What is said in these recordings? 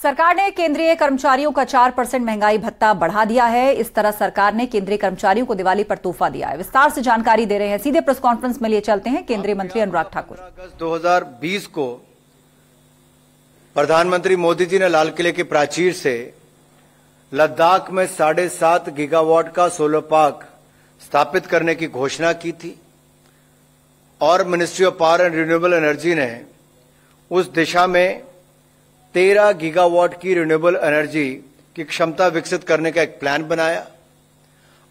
सरकार ने केंद्रीय कर्मचारियों का 4% महंगाई भत्ता बढ़ा दिया है। इस तरह सरकार ने केंद्रीय कर्मचारियों को दिवाली पर तोहफा दिया है। विस्तार से जानकारी दे रहे हैं, सीधे प्रेस कॉन्फ्रेंस में लिए चलते हैं केंद्रीय मंत्री अनुराग ठाकुर। अगस्त 2020 को प्रधानमंत्री मोदी जी ने लाल किले के प्राचीर से लद्दाख में 7.5 गीगावाट का सोलर पार्क स्थापित करने की घोषणा की थी और ministry of power and renewable energy ने उस दिशा में 13 गीगावाट की रिन्यूएबल एनर्जी की क्षमता विकसित करने का एक प्लान बनाया।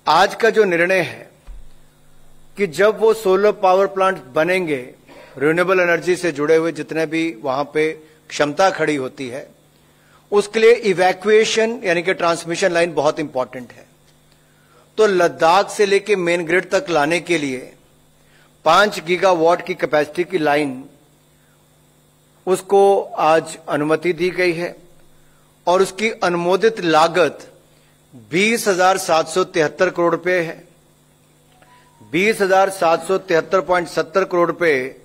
आज का जो निर्णय है कि जब वो सोलर पावर प्लांट बनेंगे, रिन्यूएबल एनर्जी से जुड़े हुए जितने भी वहां पे क्षमता खड़ी होती है, उसके लिए इवैक्यूएशन यानी कि ट्रांसमिशन लाइन बहुत इंपॉर्टेंट है। तो लद्दाख से लेके मेन ग्रिड तक लाने के लिए 5 गीगावाट की कैपेसिटी की लाइन उसको आज अनुमति दी गई है और उसकी अनुमोदित लागत 20,773 करोड़ रुपए है। 20,773.70 करोड़ रुपए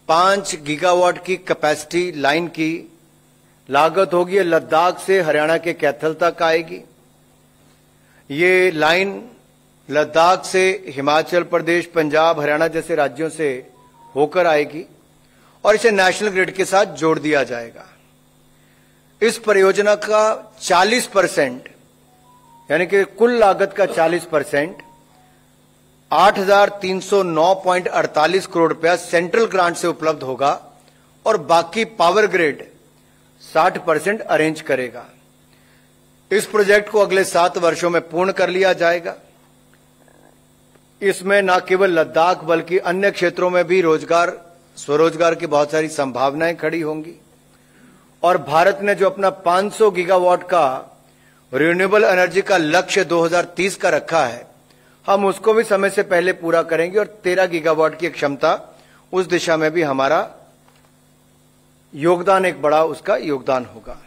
5 गीगावाट की कैपेसिटी लाइन की लागत होगी। लद्दाख से हरियाणा के कैथल तक आएगी। ये लाइन लद्दाख से हिमाचल प्रदेश, पंजाब, हरियाणा जैसे राज्यों से होकर आएगी और इसे नेशनल ग्रिड के साथ जोड़ दिया जाएगा। इस परियोजना का 40% यानी कि कुल लागत का 40% 8,309.48 करोड़ रुपया सेंट्रल ग्रांट से उपलब्ध होगा और बाकी पावर ग्रिड 60% अरेंज करेगा। इस प्रोजेक्ट को अगले 7 वर्षों में पूर्ण कर लिया जाएगा। इसमें न केवल लद्दाख बल्कि अन्य क्षेत्रों में भी स्वरोजगार की बहुत सारी संभावनाएं खड़ी होंगी और भारत ने जो अपना 500 गीगावाट का रिन्यूएबल एनर्जी का लक्ष्य 2030 का रखा है, हम उसको भी समय से पहले पूरा करेंगे और 13 गीगावाट की क्षमता उस दिशा में भी हमारा योगदान, एक बड़ा उसका योगदान होगा।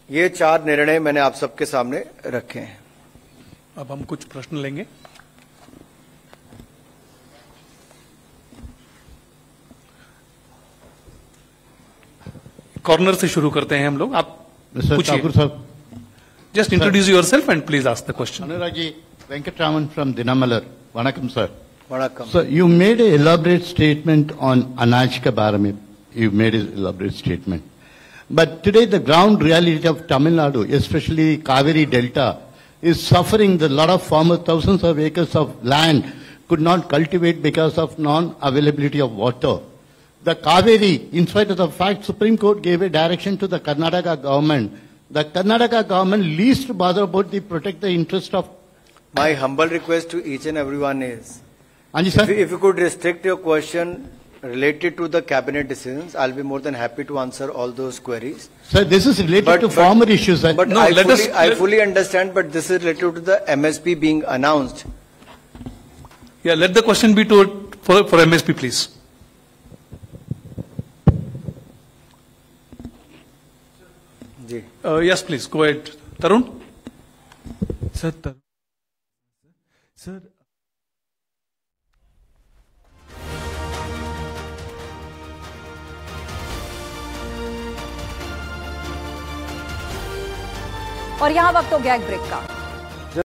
ये 4 निर्णय मैंने आप सबके सामने रखे हैं। अब हम कुछ प्रश्न लेंगे। कॉर्नर से शुरू करते हैं हम लोग। आप ठाकुर साहब, just introduce yourself and please ask the question. Anurag ji, Venkataraman from Dinamalar. वणक्कम सर। वणक्कम sir, you made an elaborate statement on अनाज के बारे में. You made an elaborate statement. But today the ground reality of Tamil Nadu, especially Kaveri Delta, is suffering. The lot of farmers, thousands of acres of land could not cultivate because of non-availability of water. The Kaveri, in spite of the fact Supreme Court gave a direction to the Karnataka government, the Karnataka government least bother about the protect the interest of. My humble request to each and everyone is, Anji sir, if you could restrict your question related to the cabinet decisions, I'll be more than happy to answer all those queries. Sir, this is related to farmer issues. Sir. But no, I fully understand, but this is related to the MSP being announced. Yeah, let the question be for MSP, please. Yes, please, go ahead. Tarun? Sir, और यहां वक्त हो गया एक break का।